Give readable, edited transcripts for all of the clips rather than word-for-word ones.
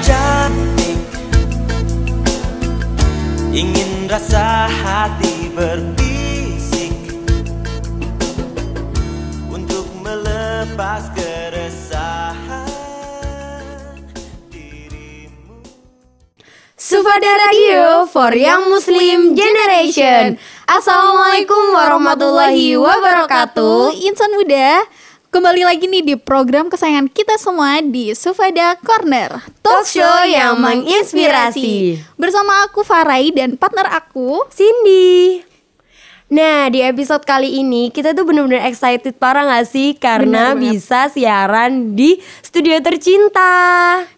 Cantik, ingin rasa hati berbisik untuk melepas keresahan dirimu. Sufada Radio for Young Muslim Generation. Assalamualaikum warahmatullahi wabarakatuh. Insan muda, kembali lagi nih di program kesayangan kita semua di Sufada Corner, talk show yang menginspirasi. Bersama aku Farai dan partner aku Cindy. Nah, di episode kali ini kita tuh bener-bener excited parah gak sih? Karena Bener banget. bisa siaran di studio tercinta.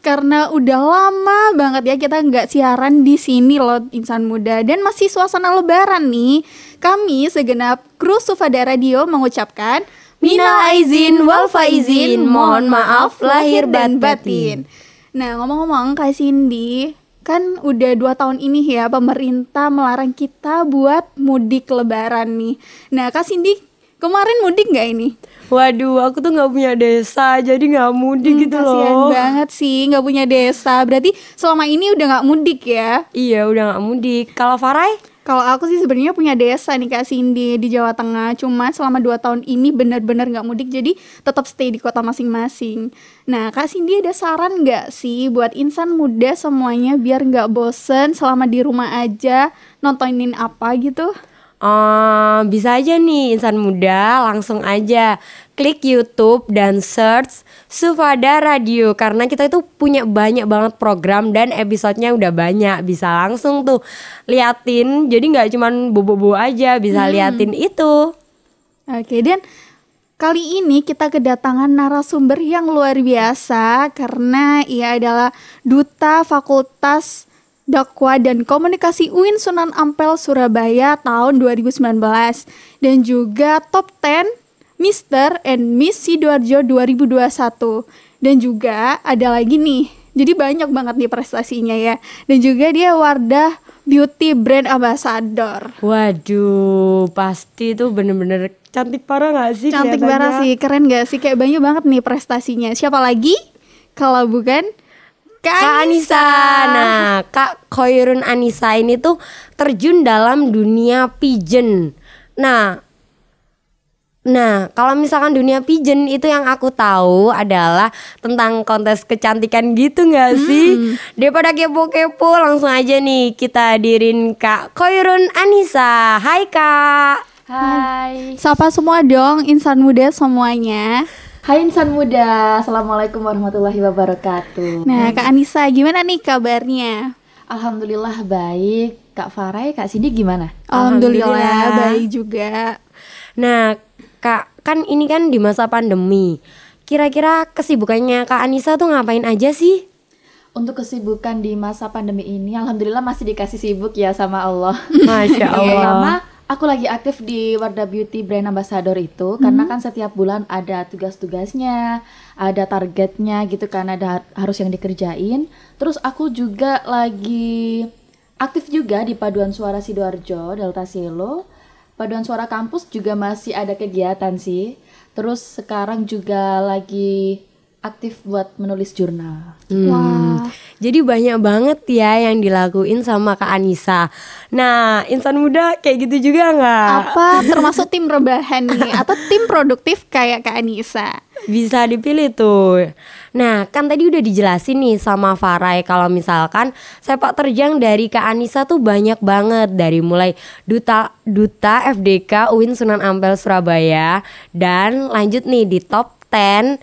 karena udah lama banget ya kita nggak siaran di sini loh insan muda, dan masih suasana lebaran nih. Kami segenap kru Sufada Radio mengucapkan Minal aizin wal faizin, mohon maaf lahir dan batin. Nah, ngomong-ngomong Kak Cindy, kan udah 2 tahun ini ya pemerintah melarang kita buat mudik lebaran nih. Nah Kak Cindy, kemarin mudik nggak ini? Waduh, aku tuh gak punya desa, jadi gak mudik gitu Kasian loh. banget sih nggak punya desa. Berarti selama ini udah nggak mudik ya? Iya, udah gak mudik. Kalau Farai? Kalau aku sih sebenarnya punya desa nih Kak Cindy di Jawa Tengah. Cuma selama 2 tahun ini benar-benar nggak mudik, jadi tetap stay di kota masing-masing. Nah Kak Cindy ada saran nggak sih buat insan muda semuanya biar nggak bosen selama di rumah aja, nontonin apa gitu? Bisa aja nih insan muda, langsung aja klik YouTube dan search Sufada Radio. Karena kita itu punya banyak banget program dan episodenya udah banyak. Bisa langsung tuh liatin, jadi gak cuman bobo-bobo aja, bisa liatin itu. Oke, dan kali ini kita kedatangan narasumber yang luar biasa karena ia adalah Duta Fakultas Dakwah dan Komunikasi UIN Sunan Ampel Surabaya tahun 2019 dan juga top 10 Mr. and Miss Sidoarjo 2021. Dan juga ada lagi nih, jadi banyak banget nih prestasinya ya. Dan juga dia Wardah Beauty Brand Ambassador. Waduh, pasti tuh bener-bener cantik parah gak sih? Cantik kelihatannya? banget sih, keren gak sih? Kayak banyak banget nih prestasinya. Siapa lagi kalau bukan Kak Anissa. Nah, Kak Khairun Anissa ini tuh terjun dalam dunia pigeon. Nah, kalau misalkan dunia pigeon itu yang aku tahu adalah tentang kontes kecantikan gitu gak sih? Daripada kepo-kepo, langsung aja nih kita hadirin Kak Khairun Anissa. Hai Kak. Hai. Sapa semua dong insan muda semuanya. Hai insan muda, Assalamualaikum warahmatullahi wabarakatuh. Nah Kak Anissa, gimana nih kabarnya? Alhamdulillah baik. Kak Farai, Kak Cindy gimana? Alhamdulillah baik juga. Nah Kak, kan ini kan di masa pandemi. Kira-kira kesibukannya Kak Anissa tuh ngapain aja sih? Untuk kesibukan di masa pandemi ini, Alhamdulillah masih dikasih sibuk ya sama Allah. Masya Allah. Pertama, aku lagi aktif di Wardah Beauty Brand Ambassador itu karena kan setiap bulan ada tugas-tugasnya, ada targetnya gitu kan, ada harus yang dikerjain. Terus aku juga lagi aktif juga di Paduan Suara Sidoarjo, Delta Selo. Paduan Suara Kampus juga masih ada kegiatan sih. Terus sekarang juga lagi aktif buat menulis jurnal. Wah. Jadi banyak banget ya yang dilakuin sama Kak Anissa. Nah, insan muda kayak gitu juga nggak? Apa termasuk tim rebahan nih atau tim produktif kayak Kak Anissa? Bisa dipilih tuh. Nah, kan tadi udah dijelasin nih sama Farai kalau misalkan sepak terjang dari Kak Anissa tuh banyak banget, dari mulai duta FDK UIN Sunan Ampel Surabaya, dan lanjut nih di top 10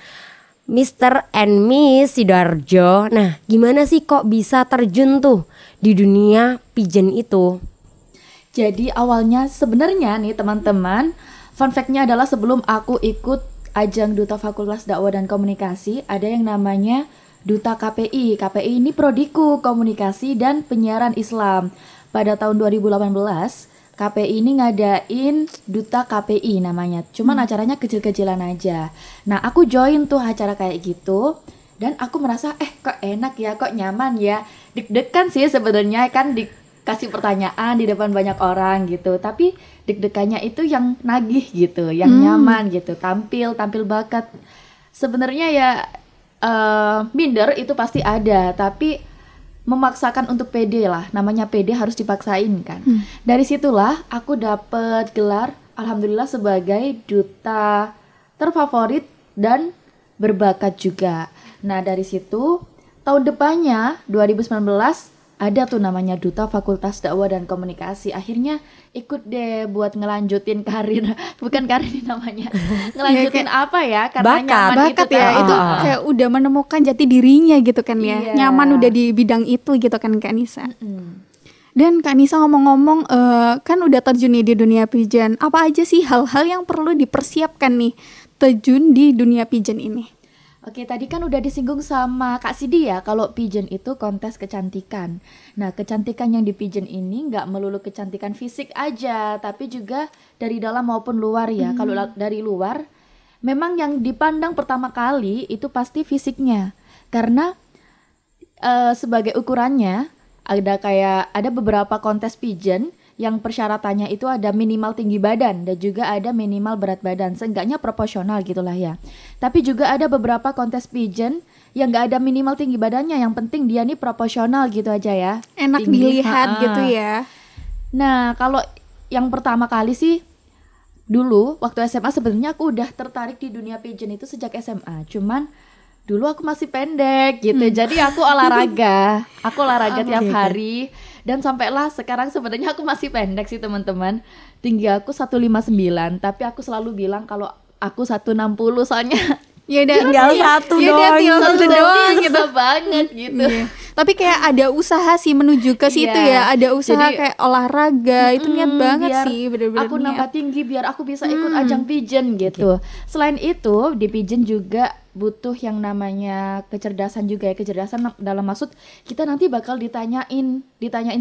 Mr. and Miss Sidoarjo. Nah, gimana sih kok bisa terjun tuh di dunia pigeon itu? Jadi awalnya sebenarnya nih teman-teman, fun fact-nya adalah sebelum aku ikut ajang Duta Fakultas Dakwah dan Komunikasi, ada yang namanya Duta KPI. KPI ini prodiku komunikasi dan penyiaran Islam. Pada tahun 2018, KPI ini ngadain Duta KPI namanya. Cuman acaranya kecil-kecilan aja. Nah, aku join tuh acara kayak gitu dan aku merasa kok enak ya, kok nyaman ya. Deg-degan sih sebenarnya kan dikasih pertanyaan di depan banyak orang gitu. Tapi deg-degannya itu yang nagih gitu, yang nyaman gitu. Tampil bakat. Sebenarnya ya minder itu pasti ada, tapi memaksakan untuk pede lah, namanya pede harus dipaksain kan. Dari situlah aku dapat gelar alhamdulillah sebagai duta terfavorit dan berbakat juga. Nah dari situ tahun depannya 2019 ada tuh namanya Duta Fakultas Dakwah dan Komunikasi. Akhirnya ikut deh buat ngelanjutin karir, bukan karir namanya, ngelanjutin apa ya? Karena nyaman Bakat itu ya, kan. itu kayak udah menemukan jati dirinya gitu kan ya. Iya. Nyaman udah di bidang itu gitu kan Kak Nisa. Mm. Dan Kak Nisa ngomong-ngomong kan udah terjun nih di dunia pigeon. Apa aja sih hal-hal yang perlu dipersiapkan nih terjun di dunia pigeon ini? Oke, tadi kan udah disinggung sama Kak Sidi ya, kalau pigeon itu kontes kecantikan. Nah, kecantikan yang di pigeon ini nggak melulu kecantikan fisik aja, tapi juga dari dalam maupun luar ya. Kalau dari luar, memang yang dipandang pertama kali itu pasti fisiknya. Karena sebagai ukurannya, ada beberapa kontes pigeon yang persyaratannya itu ada minimal tinggi badan dan juga ada minimal berat badan, seenggaknya proporsional gitulah ya. Tapi juga ada beberapa kontes pigeon yang nggak ada minimal tinggi badannya, yang penting dia nih proporsional gitu aja ya. Enak Tinggi, dilihat gitu ya. Nah kalau yang pertama kali sih dulu waktu SMA sebenarnya aku udah tertarik di dunia pigeon itu sejak SMA. Cuman dulu aku masih pendek gitu, jadi aku olahraga tiap hari. Dan sampailah sekarang sebenarnya aku masih pendek sih teman-teman. Tinggi aku 159, tapi aku selalu bilang kalau aku 160 soalnya Ya udah Tinggal satu ya udah, doang. tinggal satu doang gitu. gitu banget gitu. Iya. Tapi kayak ada usaha sih menuju ke situ Iya. ya. Ada usaha Jadi, kayak olahraga. Itu niat banget biar sih bener-bener aku niat. nambah tinggi biar aku bisa ikut ajang pigeon gitu. Selain itu di pigeon juga butuh yang namanya kecerdasan juga ya. Kecerdasan dalam maksud kita nanti bakal ditanyain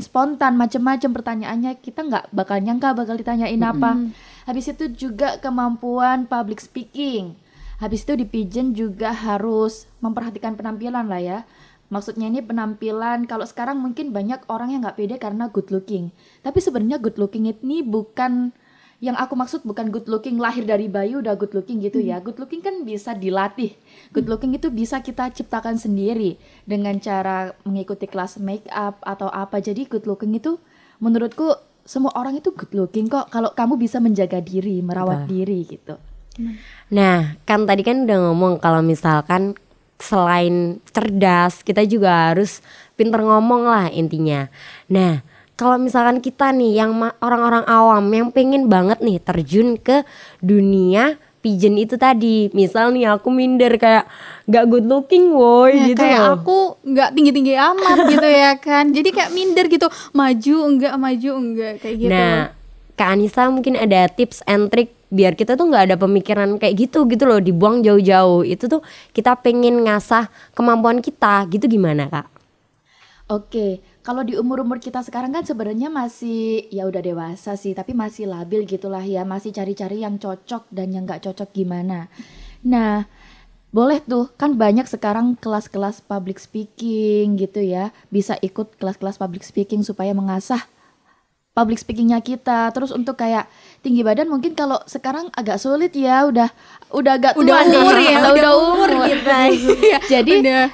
spontan macam-macam pertanyaannya, kita nggak bakal nyangka bakal ditanyain apa. Habis itu juga kemampuan public speaking. Habis itu di pigeon juga harus memperhatikan penampilan lah ya. Maksudnya ini penampilan, kalau sekarang mungkin banyak orang yang nggak pede karena good looking. Tapi sebenarnya good looking ini bukan, yang aku maksud bukan good looking lahir dari bayi udah good looking gitu ya. Good looking kan bisa dilatih. Good looking itu bisa kita ciptakan sendiri dengan cara mengikuti kelas make up atau apa. Jadi good looking itu menurutku semua orang itu good looking kok kalau kamu bisa menjaga diri, merawat diri gitu. Nah, kan tadi kan udah ngomong kalau misalkan selain cerdas, kita juga harus pinter ngomong lah intinya. Nah, kalau misalkan kita nih yang orang-orang awam yang pengen banget nih terjun ke dunia pigeon itu tadi, misal nih aku minder kayak gak good looking woy Ya, gitu kayak loh. aku nggak tinggi-tinggi amat gitu ya kan. Jadi kayak minder gitu. Maju enggak kayak gitu. Nah, Kak Anissa mungkin ada tips and trick biar kita tuh nggak ada pemikiran kayak gitu loh, dibuang jauh-jauh. Itu tuh kita pengen ngasah kemampuan kita gitu, gimana Kak? Oke, kalau di umur-umur kita sekarang kan sebenarnya masih ya udah dewasa sih, tapi masih labil gitulah ya, masih cari-cari yang cocok dan yang nggak cocok gimana. Nah, boleh tuh kan banyak sekarang kelas-kelas public speaking gitu ya, bisa ikut kelas-kelas public speaking supaya mengasah public speakingnya kita. Terus untuk kayak tinggi badan mungkin kalau sekarang agak sulit ya, udah agak tua Udah umur nih, ya, udah umur kita. Jadi Udah.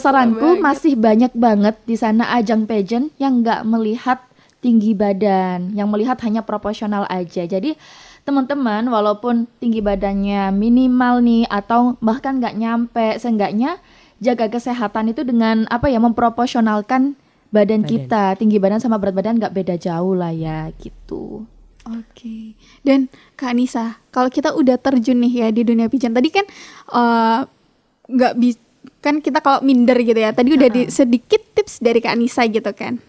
saranku banget. masih banyak banget di sana ajang pageant yang nggak melihat tinggi badan, yang melihat hanya proporsional aja. Jadi teman-teman walaupun tinggi badannya minimal nih atau bahkan nggak nyampe, seenggaknya jaga kesehatan itu dengan apa ya, memproporsionalkan badan kita. Tinggi badan sama berat badan nggak beda jauh lah ya gitu. Oke. Dan Kak Anissa, kalau kita udah terjun nih ya di dunia pigeon, tadi kan nggak bisa kan kita kalau minder gitu ya. Tadi udah sedikit tips dari Kak Anissa gitu kan,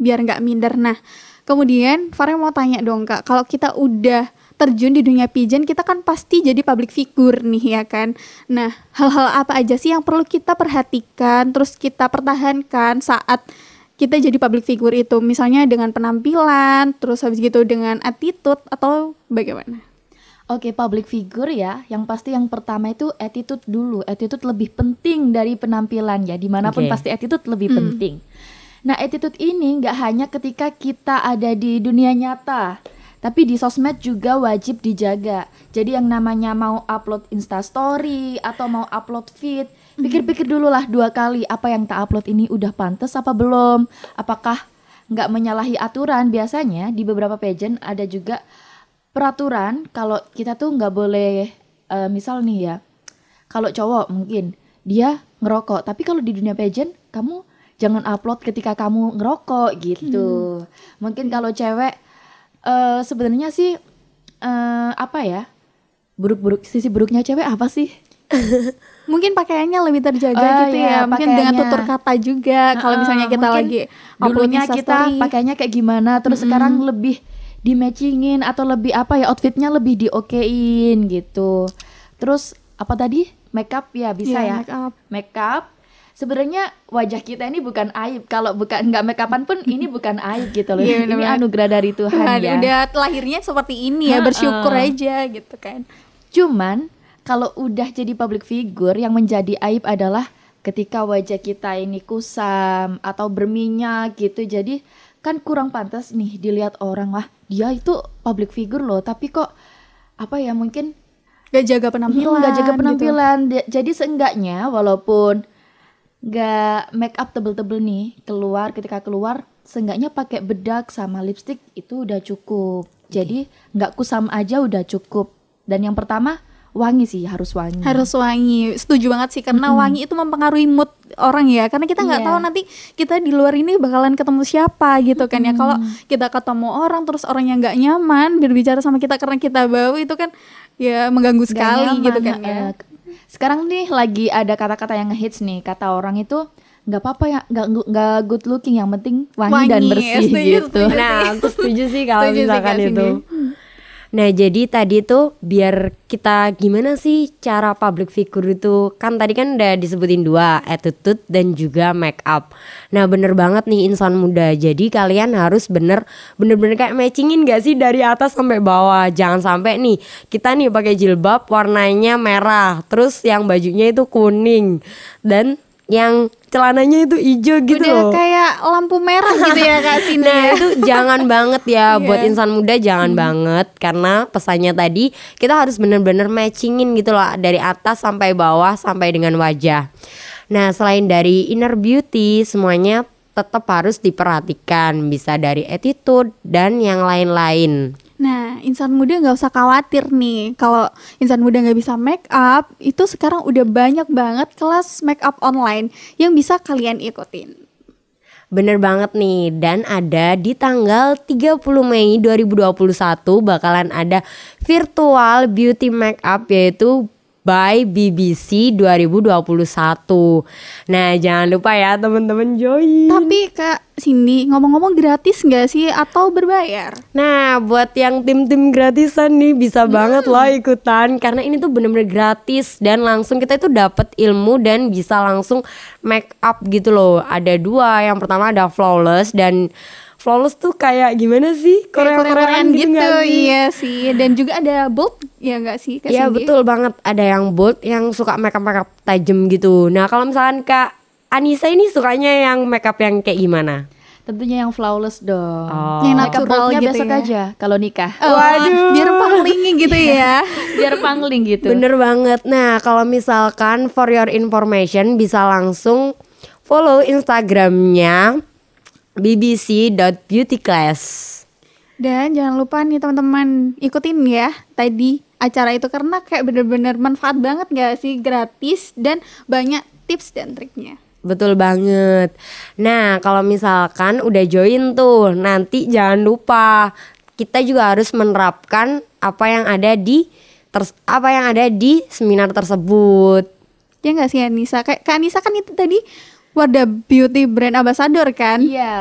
biar nggak minder. Nah, kemudian Farah mau tanya dong Kak, kalau kita udah terjun di dunia pigeon, kita kan pasti jadi public figure nih ya kan. Nah, hal-hal apa aja sih yang perlu kita perhatikan, terus kita pertahankan saat kita jadi public figure itu, misalnya dengan penampilan, terus habis gitu dengan attitude atau bagaimana? Oke, public figure ya, yang pasti yang pertama itu attitude dulu. Attitude lebih penting dari penampilan ya, dimanapun Oke. pasti attitude lebih penting. Nah, attitude ini nggak hanya ketika kita ada di dunia nyata, Tapi di sosmed juga wajib dijaga. Jadi yang namanya mau upload Instastory atau mau upload feed, pikir-pikir dulu lah 2 kali, apa yang tak upload ini udah pantas apa belum? Apakah nggak menyalahi aturan? Biasanya di beberapa pageant ada juga peraturan kalau kita tuh nggak boleh, misal nih ya, kalau cowok mungkin dia ngerokok, tapi kalau di dunia pageant kamu jangan upload ketika kamu ngerokok gitu. Mungkin kalau cewek sebenarnya sih apa ya? Sisi buruknya cewek apa sih? Mungkin pakaiannya lebih terjaga Oh, gitu iya, ya. Mungkin dengan pakaiannya. tutur kata juga. Kalau misalnya kita Mungkin lagi upload dulunya kita Instastory. pakainya kayak gimana, terus sekarang lebih di matchingin atau lebih apa ya, outfitnya lebih diokein gitu. Terus apa tadi, makeup ya bisa Iya, ya, makeup. makeup. Sebenarnya wajah kita ini bukan aib, kalau bukan nggak makeupan pun ini bukan aib gitu loh. Iya, Ini bener-bener. anugerah dari Tuhan Tuhan, ya. udah lahirnya seperti ini ya, bersyukur aja gitu kan. Cuman kalau udah jadi public figure, yang menjadi aib adalah ketika wajah kita ini kusam atau berminyak gitu. Jadi kan kurang pantas nih dilihat orang, wah dia itu public figure loh, tapi kok apa ya, mungkin Gak jaga penampilan. nggak jaga gitu. penampilan. Jadi seenggaknya walaupun nggak make up tebel-tebel nih, ketika keluar seenggaknya pakai bedak sama lipstick itu udah cukup. Jadi nggak kusam aja udah cukup. Dan yang pertama wangi sih, harus wangi. Harus wangi, setuju banget sih, karena wangi itu mempengaruhi mood orang ya, karena kita nggak Iya. tahu nanti kita di luar ini bakalan ketemu siapa gitu kan ya. Kalau kita ketemu orang terus orang yang nggak nyaman berbicara sama kita karena kita bau, itu kan ya mengganggu Nggak sekali nyaman, gitu kan ya. Sekarang nih lagi ada kata-kata yang ngehits nih, kata orang itu nggak apa-apa ya, nggak good looking, yang penting wangi dan Wangi, bersih setuju, gitu. setuju. Nah, aku setuju sih kalau Setuju sih, misalkan Kak itu. Cindy. Nah, jadi tadi tuh biar kita gimana sih cara public figure itu, kan tadi kan udah disebutin 2, attitude dan juga make up. Nah, bener banget nih insan muda. Jadi kalian harus bener-bener kayak matchingin gak sih dari atas sampai bawah. Jangan sampai nih kita nih pakai jilbab warnanya merah, terus yang bajunya itu kuning dan yang celananya itu hijau gitu Udah loh. kayak lampu merah gitu ya Kak Cindy. Nah itu jangan banget ya Iya. buat insan muda, jangan banget, karena pesannya tadi kita harus bener-bener matchingin gitu loh dari atas sampai bawah sampai dengan wajah. Nah selain dari inner beauty, semuanya tetap harus diperhatikan, bisa dari attitude dan yang lain-lain. Nah, insan muda nggak usah khawatir nih. Kalau insan muda nggak bisa make up, itu sekarang udah banyak banget kelas make up online yang bisa kalian ikutin. Bener banget nih, dan ada di tanggal 30 Mei 2021 bakalan ada virtual beauty makeup yaitu by BBC 2021. Nah jangan lupa ya teman-teman join. Tapi Kak Cindy, ngomong-ngomong gratis nggak sih atau berbayar? Nah buat yang tim-tim gratisan nih bisa banget loh ikutan, karena ini tuh bener-bener gratis dan langsung kita itu dapat ilmu dan bisa langsung make up gitu loh. Ada 2, yang pertama ada flawless, dan flawless tuh kayak gimana sih? Korea-koreaan gitu nggak sih? Iya sih. Dan juga ada bold, ya nggak sih Kak Iya Cindy? betul banget, ada yang bold yang suka makeup tajam gitu. Nah kalau misalkan Kak Anissa ini sukanya yang makeup yang kayak gimana? Tentunya yang flawless dong. Oh. Yang Makeup natural boldnya gitu besok ya. aja kalau nikah. Oh, biar panglingi gitu ya. Biar pangling gitu. Bener banget. Nah kalau misalkan for your information bisa langsung follow Instagramnya bbc.beautyclass. Dan jangan lupa nih teman-teman, ikutin ya tadi acara itu, karena kayak bener-bener manfaat banget gak sih, gratis dan banyak tips dan triknya. Betul banget. Nah kalau misalkan udah join tuh, nanti jangan lupa kita juga harus menerapkan apa yang ada di seminar tersebut. Ya nggak sih Anissa? Kayak Kak Anissa kan itu tadi Wardah Beauty Brand Ambassador kan? Iya,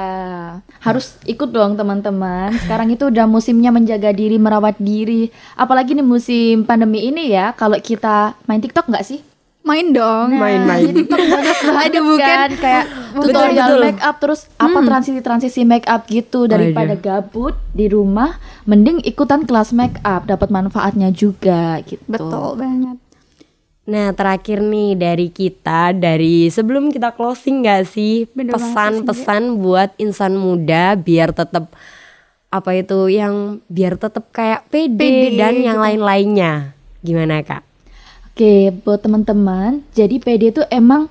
harus ikut dong teman-teman. Sekarang itu udah musimnya menjaga diri, merawat diri. Apalagi nih musim pandemi ini ya. Kalau kita main TikTok nggak sih? Main dong. Main-main. Di TikTok banyak banget Ada bukan? kan, kayak tutorial make up, terus apa transisi make up gitu. Daripada gabut di rumah, mending ikutan kelas make up, dapat manfaatnya juga gitu. Betul banget. Nah terakhir nih dari kita, dari sebelum kita closing gak sih, Bener banget, pesan-pesan buat insan muda biar tetap apa itu yang biar tetap kayak pede, Pede dan yang gitu. lain-lainnya. Gimana Kak? Oke, buat teman-teman, jadi pede itu emang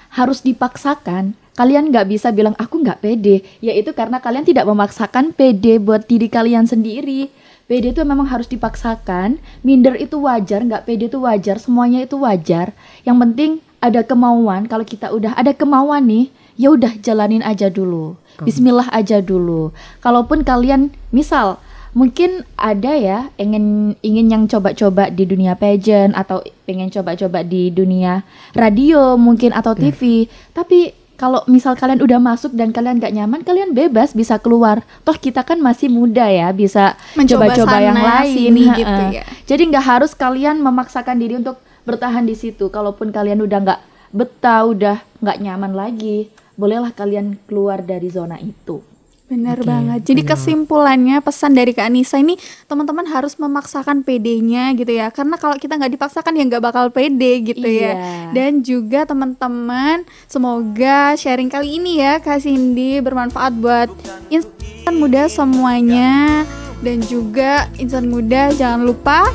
harus dipaksakan. Kalian nggak bisa bilang aku nggak pede, yaitu karena kalian tidak memaksakan pede buat diri kalian sendiri. Pede itu memang harus dipaksakan. Minder itu wajar, nggak pede itu wajar, semuanya itu wajar. Yang penting ada kemauan. Kalau kita udah ada kemauan nih, ya udah jalanin aja dulu. Bismillah aja dulu. Kalaupun kalian misal mungkin ada ya ingin yang coba-coba di dunia pageant atau pengen coba-coba di dunia radio mungkin atau TV, tapi kalau misal kalian udah masuk dan kalian gak nyaman, kalian bebas bisa keluar. Toh kita kan masih muda ya, bisa Mencoba coba-coba yang sana, lain. sini gitu ya. Jadi nggak harus kalian memaksakan diri untuk bertahan di situ. Kalaupun kalian udah nggak betah, udah nggak nyaman lagi, bolehlah kalian keluar dari zona itu. Benar Oke, banget. Jadi benar. kesimpulannya pesan dari Kak Anissa ini, teman-teman harus memaksakan PD-nya gitu ya. Karena kalau kita nggak dipaksakan ya nggak bakal pede gitu ya. Iya. Dan juga teman-teman, semoga sharing kali ini ya Kak Cindy bermanfaat buat insan muda semuanya. Dan juga insan muda jangan lupa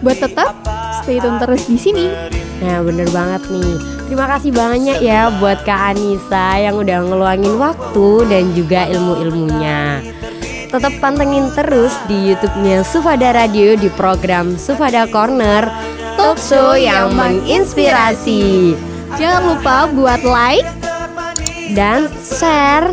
buat tetap stay tune terus di sini. Nah bener banget nih. Terima kasih banyak ya buat Kak Anissa yang udah ngeluangin waktu dan juga ilmu-ilmunya. Tetap pantengin terus di YouTube-nya Sufada Radio di program Sufada Corner, talk show yang menginspirasi. Jangan lupa buat like Dan share.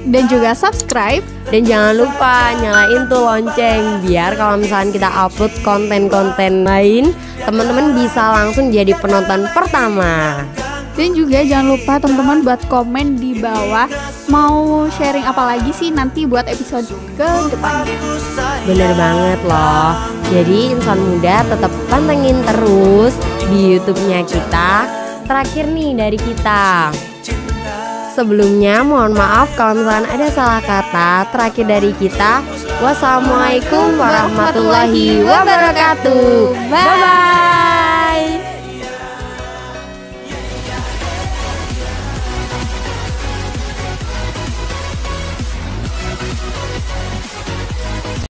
dan juga subscribe. Dan jangan lupa nyalain tuh lonceng biar kalau misalnya kita upload konten-konten lain, teman-teman bisa langsung jadi penonton pertama. Dan juga jangan lupa teman-teman buat komen di bawah mau sharing apa lagi sih nanti buat episode ke depannya. Bener banget loh. Jadi insan muda tetap pantengin terus di YouTube-nya kita. Terakhir nih dari kita. Sebelumnya mohon maaf kalau misalkan ada salah kata. Terakhir dari kita, wassalamualaikum warahmatullahi wabarakatuh. Bye bye.